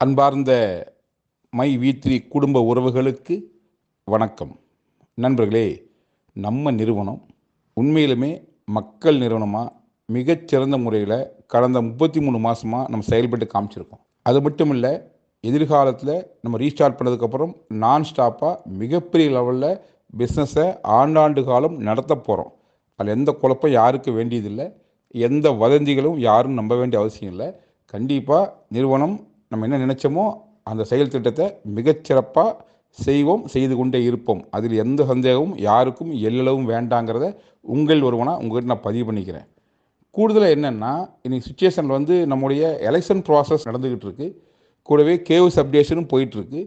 அன்பார்ந்த மை வீ3 குடும்ப உறவுகளுக்கு வணக்கம். நண்பர்களே, நம்ம நிறுவனம் உண்மையிலுமே மக்கள் நிறுவனமாக மிகச்சிறந்த முறையில் கடந்த 33 மாதமாக நம்ம செயல்பட்டு காமிச்சிருக்கோம். அது மட்டும் இல்லை, எதிர்காலத்தில் நம்ம ரீஸ்டார்ட் பண்ணதுக்கப்புறம் நான் ஸ்டாப்பாக மிகப்பெரிய லெவலில் பிஸ்னஸை ஆண்டாண்டு காலம் நடத்த போகிறோம். அதில் எந்த குழப்பம் யாருக்கு வேண்டியதில்லை, எந்த வதந்திகளும் யாரும் நம்ப வேண்டிய அவசியம் இல்லை. கண்டிப்பாக நிறுவனம் நம்ம என்ன நினைச்சோமோ அந்த செயல் திட்டத்தை மிகச்சிறப்பாக செய்வோம், செய்து கொண்டே இருப்போம். அதில் எந்த சந்தேகமும் யாருக்கும் எல்லளவும் வேண்டாங்கிறத உங்கள் ஒருவனாக உங்கள்கிட்ட நான் பதிவு பண்ணிக்கிறேன். கூடுதலாக என்னென்னா, இன்றைக்கி சுச்சுவேஷனில் நம்முடைய எலெக்ஷன் ப்ராசஸ் நடந்துக்கிட்டு இருக்குது. கூடவே கேஎஸ் அப்டேஷனும் போயிட்டுருக்கு.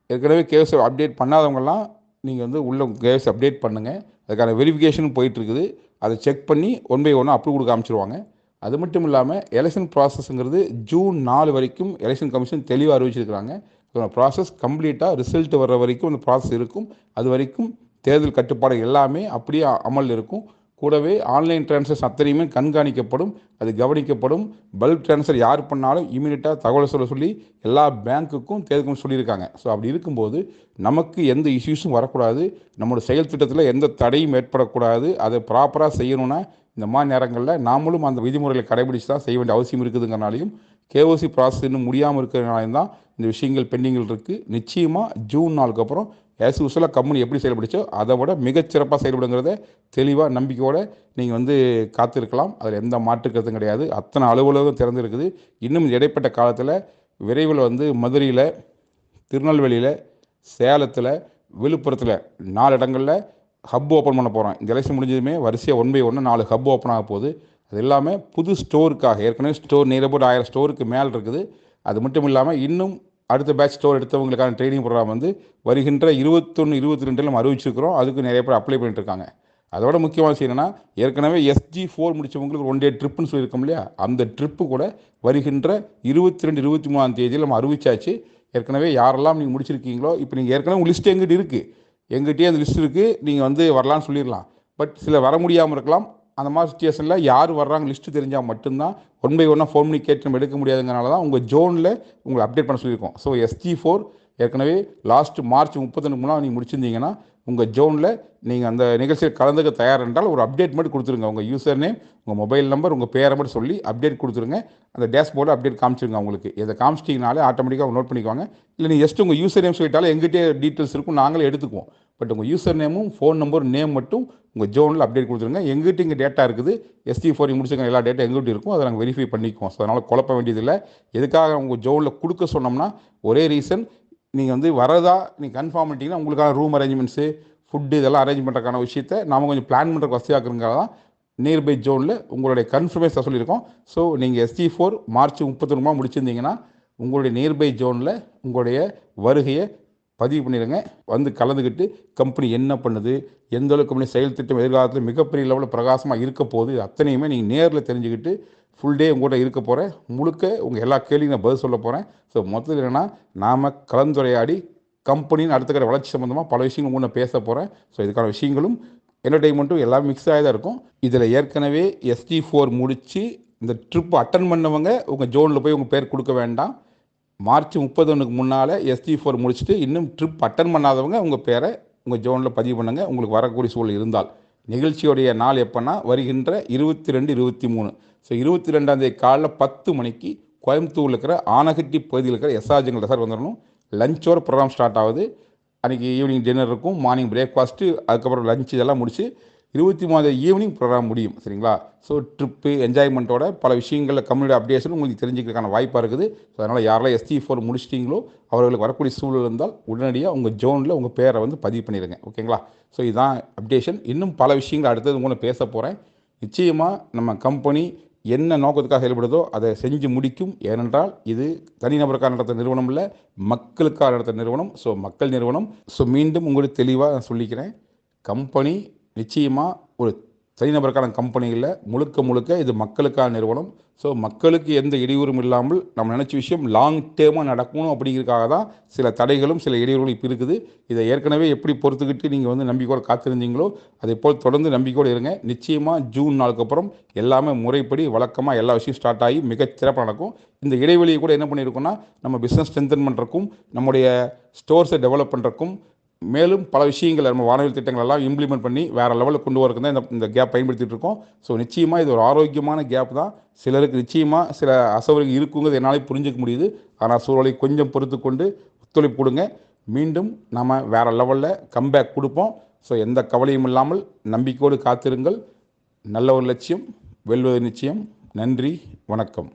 ஏற்கனவே கேஎஸ் அப்டேட் பண்ணாதவங்கலாம் நீங்கள் உள்ள கேஎஸ் அப்டேட் பண்ணுங்கள். அதுக்கான வெரிஃபிகேஷனும் போயிட்டுருக்குது. அதை செக் பண்ணி ஒன் பை ஒன்னாக அப்ரூவ் கொடுக்க ஆரம்பிச்சிருவாங்க. அது மட்டும் இல்லாமல் எலெக்ஷன் ப்ராசஸ்ங்கிறது ஜூன் 4 வரைக்கும் எலெக்ஷன் கமிஷன் தெளிவாக அறிவிச்சிருக்கிறாங்க. அந்த ப்ராசஸ் கம்ப்ளீட்டாக ரிசல்ட் வர்ற வரைக்கும் அந்த ப்ராசஸ் இருக்கும். அது வரைக்கும் தேர்தல் கட்டுப்பாடு எல்லாமே அப்படியே அமல் இருக்கும். கூடவே ஆன்லைன் ட்ரான்ஸ்ஃபர்ஸ் அத்தனையுமே கண்காணிக்கப்படும், அது கவனிக்கப்படும். பல்க் ட்ரான்ஸ்ஃபர் யார் பண்ணாலும் இமீடியட்டாக தகவல் சொல்லி எல்லா பேங்க்குக்கும் தேர்தல் சொல்லியிருக்காங்க. ஸோ அப்படி இருக்கும்போது நமக்கு எந்த இஷ்யூஸும் வரக்கூடாது, நம்மளோட செயல் திட்டத்தில் எந்த தடையும் ஏற்படக்கூடாது. அதை ப்ராப்பராக செய்யணுன்னா இந்த மாதிரி நேரங்களில் நாமளும் அந்த விதிமுறைகளை கடைபிடிச்சு தான் செய்ய வேண்டிய அவசியம் இருக்குதுங்கிறனாலையும், கேஓசி ப்ராசஸ் இன்னும் முடியாமல் இருக்கிறனாலையும் தான் இந்த விஷயங்கள் பெண்டிங்கில் இருக்குது. நிச்சயமாக ஜூன் 4க்கு அப்புறம் ஆஸ் யூஸ்வலாக கம்பெனி எப்படி செயல்படுச்சோ அதை விட மிகச்சிறப்பாக செயல்படுங்கிறத தெளிவாக நம்பிக்கையோடு நீங்கள் காத்திருக்கலாம். அதில் எந்த மாற்று கருத்தும் கிடையாது. அத்தனை அலுவலகம் திறந்துருக்குது. இன்னும் இடைப்பட்ட காலத்தில் விரைவில் மதுரையில், திருநெல்வேலியில், சேலத்தில், விழுப்புரத்தில் 4 இடங்களில் ஹப் ஓப்பன் பண்ண போகிறோம். இந்த எலெக்ஷன் முடிஞ்சதுமே வரிசையாக ஒன் பை ஒன்று 4 ஹப் ஓப்பன் ஆக போகுது. அது எல்லாமே புது ஸ்டோருக்காக. ஏற்கனவே ஸ்டோர் நியரபோட் 1000 ஸ்டோருக்கு மேலே இருக்குது. அது மட்டும் இல்லாமல் இன்னும் அடுத்த பேட்ச் ஸ்டோர் எடுத்தவங்களுக்கான ட்ரைனிங் ப்ரோக்ராம் வருகின்ற 21, 22 நம்ம அறிவிச்சிருக்கிறோம். அதுக்கு நிறைய பேர் அப்ளை பண்ணிட்டு இருக்காங்க. அதோட முக்கியமான விஷயம் என்னென்னா, ஏற்கனவே SG4 முடித்தவங்களுக்கு 1 டே ட்ரிப்புன்னு சொல்லியிருக்கோம் இல்லையா, அந்த ட்ரிப்பு கூட வருகின்ற 22, 23ஆம் தேதியில் நம்ம அறிவிச்சாச்சு. ஏற்கனவே யாரெல்லாம் நீங்கள் முடிச்சிருக்கீங்களோ, இப்போ நீங்கள் ஏற்கனவே உங்கள் லிஸ்ட் எங்கிட்ட இருக்குது, எங்கிட்டே அந்த லிஸ்ட் இருக்குது, நீங்கள் வரலான்னு சொல்லிடலாம். பட் சில வர முடியாமல் இருக்கலாம். அந்த மாதிரி சுச்சுவேஷனில் யார் வர்றாங்க லிஸ்ட்டு தெரிஞ்சால் மட்டும்தான் ஒன் பை ஒன்னாக ஃபோன் பண்ணி கேட்டு நம்ம எடுக்க முடியாதுங்கிறனால தான் உங்கள் ஜோனில் உங்களை அப்டேட் பண்ண சொல்லியிருக்கோம். ஸோ SG4 ஏற்கனவே லாஸ்ட் மார்ச் 30 முன்னாடி நீங்கள் முடிச்சிருந்தீங்கன்னா உங்கள் ஜோனில் நீங்கள் அந்த நிகழ்ச்சியில் கலந்துக்க தயார் என்றால் ஒரு அப்டேட் மட்டும் கொடுத்துருங்க. உங்கள் யூசர் நேம், உங்கள் மொபைல் நம்பர், உங்கள் பேரை மட்டும் சொல்லி அப்டேட் கொடுத்துருங்க. அந்த டேஷ்போர்டில் அப்டேட் காமிச்சிருங்க. உங்களுக்கு இதை காமிச்சிட்டிங்கனாலே ஆட்டோமேட்டிக்காக நோட் பண்ணிக்குவாங்க. இல்லை நீங்கள் ஜஸ்ட் உங்கள் யூசர் நேம் சொல்லிட்டாலும் எங்கிட்டே டீட்டெயில்ஸ் இருக்கும், நாங்களே எடுத்துக்குவோம். பட் உங்கள் யூசர் நேமும் ஃபோன் நம்பர் நேம் மட்டும் உங்கள் ஜோனில் அப்டேட் கொடுத்துருங்க. எங்கிட்ட இங்கே டேட்டா இருக்குது, SG4 முடிச்சுக்க எல்லா டேட்டா எங்கிட்ட இருக்கும், அதை நாங்கள் வெரிஃபை பண்ணிக்குவோம். ஸோ அதனால் குழப்ப வேண்டியதில்லை. எதுக்காக உங்கள் ஜோனில் கொடுக்க சொன்னோம்னா ஒரே ரீசன், நீங்கள் வரதா நீங்கள் கன்ஃபார்ம் பண்ணிட்டீங்கன்னா உங்களுக்கான ரூம் அரேஞ்ச்மெண்ட்ஸு, ஃபுட்டு இதெல்லாம் அரேஞ்ச் பண்ணுறதுக்கான விஷயத்தை நாம் கொஞ்சம் பிளான் பண்ணுறதுக்கு வசதியாக்குறதுக்காக தான் நியர்பை ஜோனில் உங்களுடைய கன்ஃபர்மேஷன் சொல்லியிருக்கோம். ஸோ நீங்கள் SG4 மார்ச் 31 முடிச்சிருந்தீங்கன்னா உங்களுடைய நியர்பை ஜோனில் உங்களுடைய வருகையை பதிவு பண்ணிடுங்க. கலந்துக்கிட்டு கம்பெனி என்ன பண்ணுது, எந்த அளவுக்கு கம்பெனி செயல் திட்டம் எதிர்காலத்தில் மிகப்பெரிய லெவலில் பிரகாசமாக இருக்க போகுது, அத்தனையுமே நீங்கள் நேரில் தெரிஞ்சுக்கிட்டு ஃபுல் டே உங்கள்கிட்ட இருக்க போகிறேன். முழுக்க உங்கள் எல்லா கேள்வியும் நான் பதில் சொல்ல போகிறேன். ஸோ மொத்தத்தில் என்னென்னா, நாம் கலந்துரையாடி கம்பெனியின் அடுத்த கட்ட வளர்ச்சி சம்மந்தமாக பல விஷயங்கள் உங்களை பேச போகிறேன். ஸோ இதுக்கான விஷயங்களும் என்டர்டெயின்மெண்ட்டும் எல்லாம் மிக்ஸ் ஆகி தான் இருக்கும். இதில் ஏற்கனவே SG4 முடித்து இந்த ட்ரிப் அட்டன் பண்ணவங்க உங்கள் ஜோனில் போய் உங்கள் பேர் கொடுக்க வேண்டாம். மார்ச் 31க்கு முன்னால் SG4 முடிச்சுட்டு இன்னும் ட்ரிப் அட்டன் பண்ணாதவங்க உங்கள் பேரை உங்கள் ஜோனில் பதிவு பண்ணுங்கள். உங்களுக்கு வரக்கூடிய சூழல் இருந்தால். நிகழ்ச்சியோடைய நாள் எப்போன்னா வருகின்ற 22, 23. ஸோ 22ஆம் தேதி காலைல 10 மணிக்கு கோயம்புத்தூரில் இருக்கிற ஆனகட்டி பகுதியில் இருக்கிற SR ரெசார்ட் வந்துடணும். லஞ்சோட ப்ரோக்ராம் ஸ்டார்ட் ஆகுது. அன்றைக்கி ஈவினிங் டின்னர் இருக்கும், மார்னிங் பிரேக்ஃபாஸ்ட்டு, அதுக்கப்புறம் லஞ்ச் இதெல்லாம் முடிச்சு 23ஆம் ஈவினிங் ப்ரோக்ராம் முடியும். சரிங்களா? ஸோ ட்ரிப்பு என்ஜாய்மெண்ட்டோட பல விஷயங்களில் கம்யூனிட்டி அப்டேஷன் உங்களுக்கு தெரிஞ்சுக்கிறதுக்கான வாய்ப்பாக இருக்குது. ஸோ அதனால் யாரெல்லாம் SG4 முடிச்சிட்டிங்களோ அவர்களுக்கு வரக்கூடிய சூழல் இருந்தால் உடனடியாக உங்கள் ஜோனில் உங்கள் பேரை பதிவு பண்ணிடுங்க. ஓகேங்களா? ஸோ இதுதான் அப்டேஷன். இன்னும் பல விஷயங்கள் அடுத்தது உங்களை பேச போகிறேன். நிச்சயமாக நம்ம கம்பெனி என்ன நோக்கத்துக்காக செயல்படுதோ அதை செஞ்சு முடிக்கும். ஏனென்றால் இது தனிநபருக்காக நடத்த நிறுவனம் இல்லை, மக்களுக்காக நடத்த நிறுவனம். ஸோ மக்கள் நிறுவனம். ஸோ மீண்டும் உங்களுக்கு தெளிவாக நான் சொல்லிக்கிறேன், கம்பெனி நிச்சயமாக ஒரு தனிநபருக்கான கம்பெனிகளில் முழுக்க முழுக்க இது மக்களுக்கான நிறுவனம். ஸோ மக்களுக்கு எந்த இடையூறும் இல்லாமல் நம்ம நினச்ச விஷயம் லாங் டேர்மாக நடக்கணும் அப்படிங்கிறதுக்காக தான் சில தடைகளும் சில இடையூறுகளும் இப்போ இருக்குது. இதை ஏற்கனவே எப்படி பொறுத்துக்கிட்டு நீங்கள் வந்து நம்பிக்கையோடு காத்திருந்தீங்களோ அதே போல் தொடர்ந்து நம்பிக்கையோடு இருங்க. நிச்சயமாக ஜூன் நாளுக்கு அப்புறம் எல்லாமே முறைப்படி வழக்கமாக எல்லா விஷயம் ஸ்டார்ட் ஆகி மிகச்சிறப்பாக நடக்கும். இந்த இடைவெளியை கூட என்ன பண்ணியிருக்கோம்னா நம்ம பிஸ்னஸ் ஸ்ட்ரென்தன் பண்ணுறக்கும் நம்முடைய ஸ்டோர்ஸை டெவலப் பண்ணுறக்கும் மேலும் பல விஷயங்கள் நம்ம வானொலி திட்டங்கள் எல்லாம் இம்ப்ளிமெண்ட் பண்ணி வேறு லெவலில் கொண்டு வரக்கு தான் இந்த கேப் பயன்படுத்திகிட்டு இருக்கோம். ஸோ நிச்சயமாக இது ஒரு ஆரோக்கியமான கேப் தான். சிலருக்கு நிச்சயமாக சில அசௌகரியம் இருக்குங்கிறது என்னாலே புரிஞ்சிக்க முடியுது. ஆனால் சூழலை கொஞ்சம் பொறுத்து கொண்டு ஒத்துழைப்பு கொடுங்க. மீண்டும் நம்ம வேறு லெவலில் கம்பேக் கொடுப்போம். ஸோ எந்த கவலையும் இல்லாமல் நம்பிக்கையோடு காத்திருங்கள். நல்ல ஒரு லட்சியம் வெல்வது நிச்சயம். நன்றி, வணக்கம்.